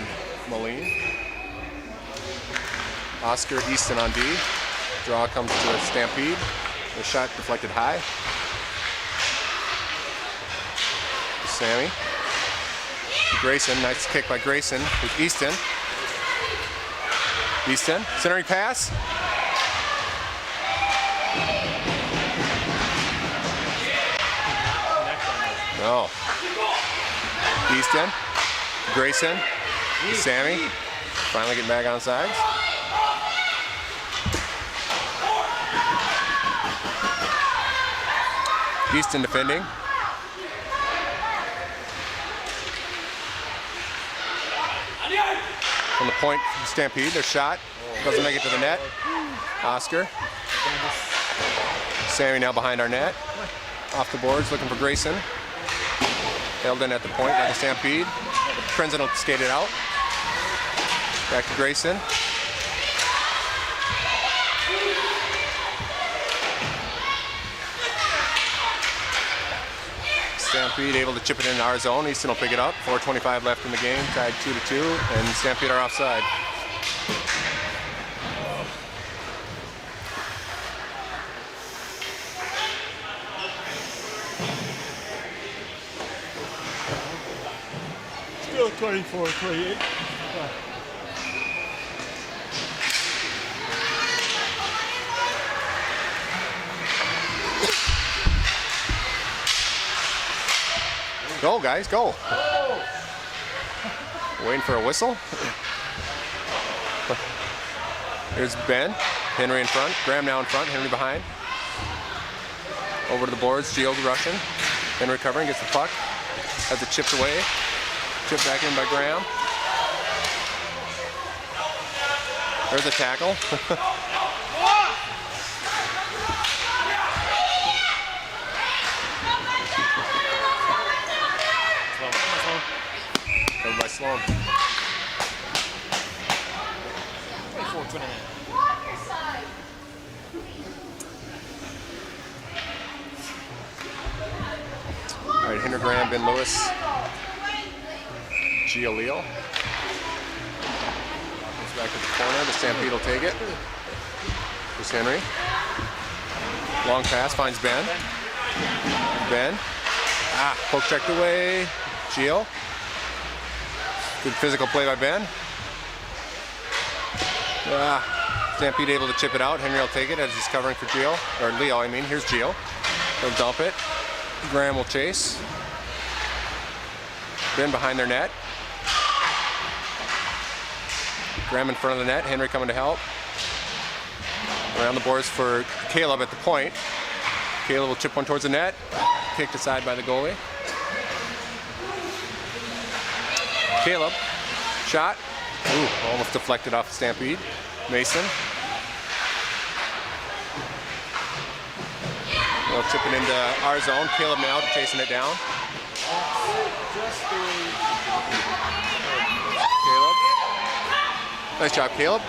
Moline. Oscar Easton on D. Draw comes to a Stampede. The shot deflected high. Sammy. Grayson, nice kick by Grayson with Easton. Easton, centering pass. No. Easton, Grayson, Sammy, finally getting back on sides. Easton defending. From the point, Stampede, their shot doesn't make it to the net. Oscar. Sammy now behind our net. Off the boards, looking for Grayson. Held in at the point by the Stampede. Princeton will skate it out. Back to Grayson. Stampede able to chip it into our zone. Easton will pick it up. 4:25 left in the game. Tied 2-2, and Stampede are offside. Still 24-28. Go, guys, go. Waiting for a whistle. Here's Ben. Henry in front. Graham now in front. Henry behind. Over to the boards. Gio rushing. Henry covering. Gets the puck. Has it chipped away. Chipped back in by Graham. There's a tackle. Covered by Sloan. 24-29. All right, Henry Graham, Ben Lewis, Gio Leal. Goes back to the corner. The Stampede will take it. Here's Henry. Long pass finds Ben. Ben. Poke checked away. Gio. Good physical play by Ben. Stampede able to chip it out. Henry will take it as he's covering for Gio. Or Leo, I mean. Here's Gio. He'll dump it. Graham will chase. Ben behind their net. Graham in front of the net. Henry coming to help. Around the boards for Caleb at the point. Caleb will chip one towards the net. Kicked aside by the goalie. Caleb. Shot. Ooh, almost deflected off the Stampede. Mason. We'll chip it into our zone. Caleb now chasing it down. Caleb. Nice job, Caleb.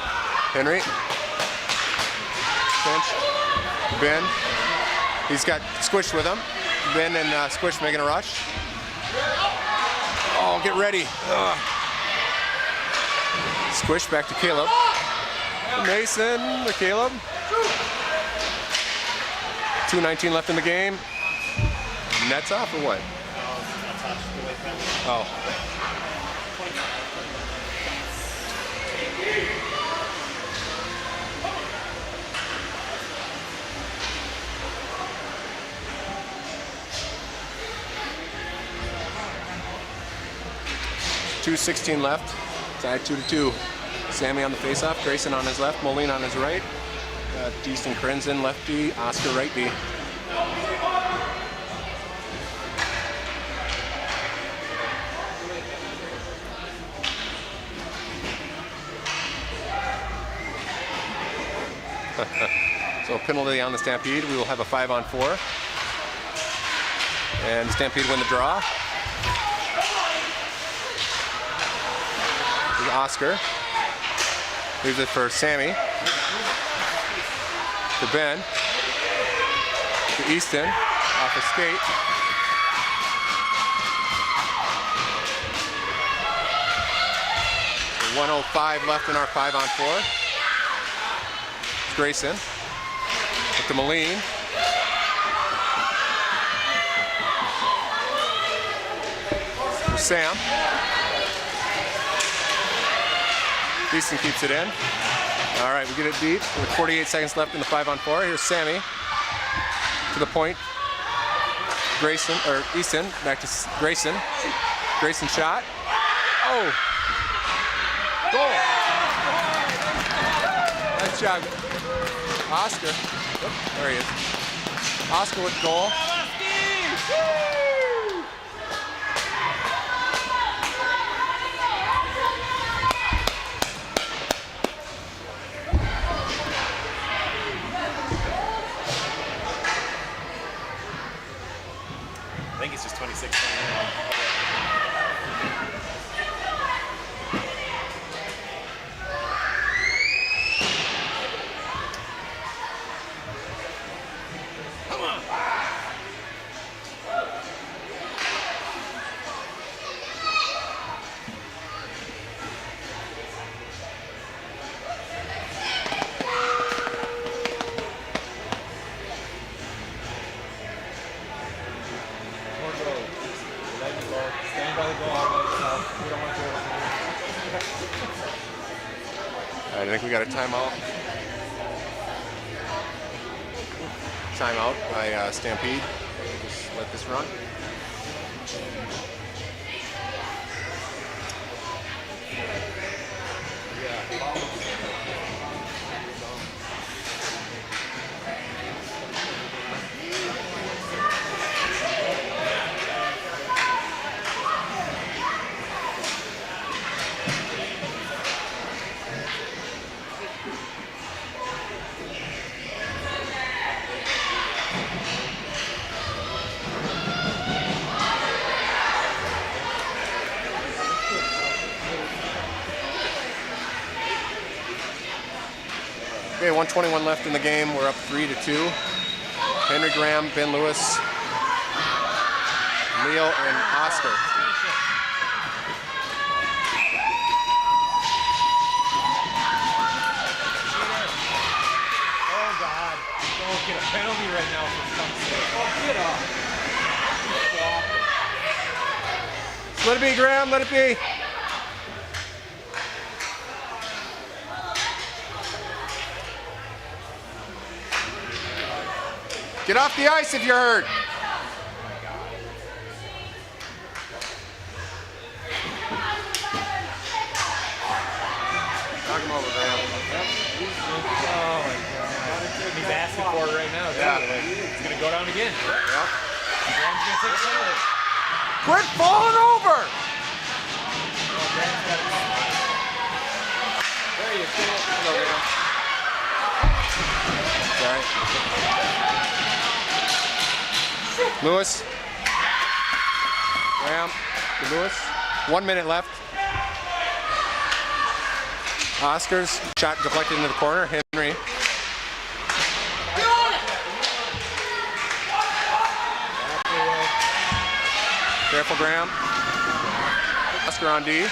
Henry. Pinch. Ben. He's got Squish with him. Ben and Squish making a rush. Oh, get ready. Squish back to Caleb. Mason to Caleb. 2:19 left in the game. Nets off or what? Oh. .2:16 left. Tied 2-2. Sammy on the faceoff. Grayson on his left. Moline on his right. Easton Crenson lefty. Oscar right B. So a penalty on the Stampede. We will have a 5-on-4. And Stampede win the draw. Here's Oscar. Leaves it for Sammy. To Ben. To Easton. Off a skate. 1:05 left in our 5-on-4. Grayson with the Moline. Sam. Easton keeps it in. All right, we get it deep with 48 seconds left in the 5-on-4. Here's Sammy to the point. Grayson, or Easton, back to Grayson. Grayson shot. Oh! Goal! Nice job. Oscar. Oop, there he is. Oscar with goal. I think it's just 26-29. Stand by the goal. We don't want to. All right, I think we got a timeout. Timeout by Stampede. Just let this run. Okay, 1:21 left in the game. We're up 3-2. Henry Graham, Ben Lewis, Neil, and Oscar. Oh God! Don't get a penalty right now for fuck's sake. Oh, get up! Let it be, Graham. Let it be. Get off the ice if you're hurt. Knock him over, Graham. Oh my God! He's asking for it right now. Yeah. It's gonna go down again. Yep. Graham's gonna take a penalty. Quit falling over. Oh, Graham's got it. There you go. Hello, Graham. Sorry. Lewis. Graham to Lewis. 1 minute left. Oscar's shot deflected into the corner. Henry. Careful, Graham. Oscar on D.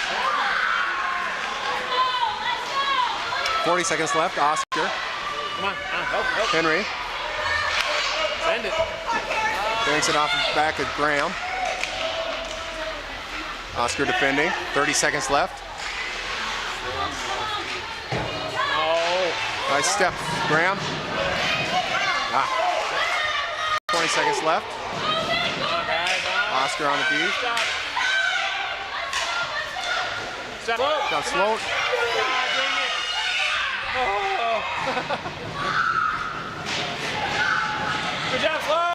40 seconds left. Oscar. Come on, help. Henry. Send it. Banks it off the back of Graham. Oscar defending. 30 seconds left. Oh. Nice step, Graham. 20 seconds left. Oscar on the D. Stop. Down slow. Good job, Flo.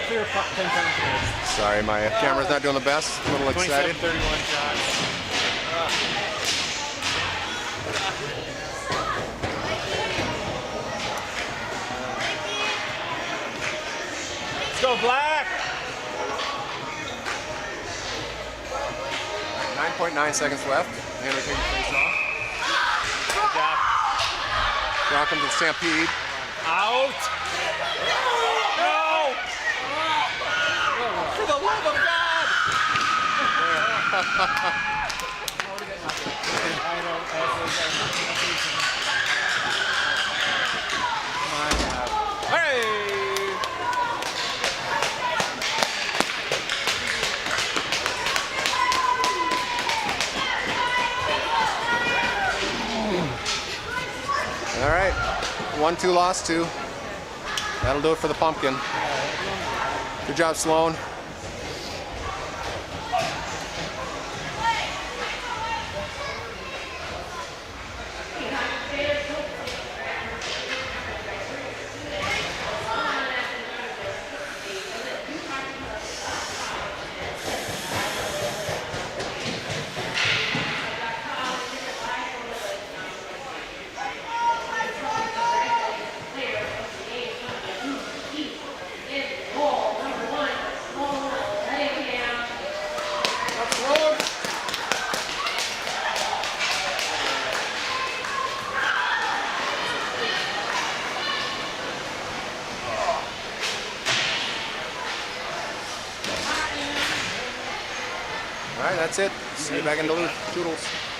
Clear puck 10 times. Sorry, my camera's not doing the best. A little excited. 27-31 shots. Let's go, Black. 9.9 seconds left. Henry taking face off. Good job. Welcome to the Stampede. Out. No. Hey! All right, 1-2 lost 2. That'll do it for the pumpkin. Good job, Sloan. All right, that's it. See you back in Duluth. Toodles.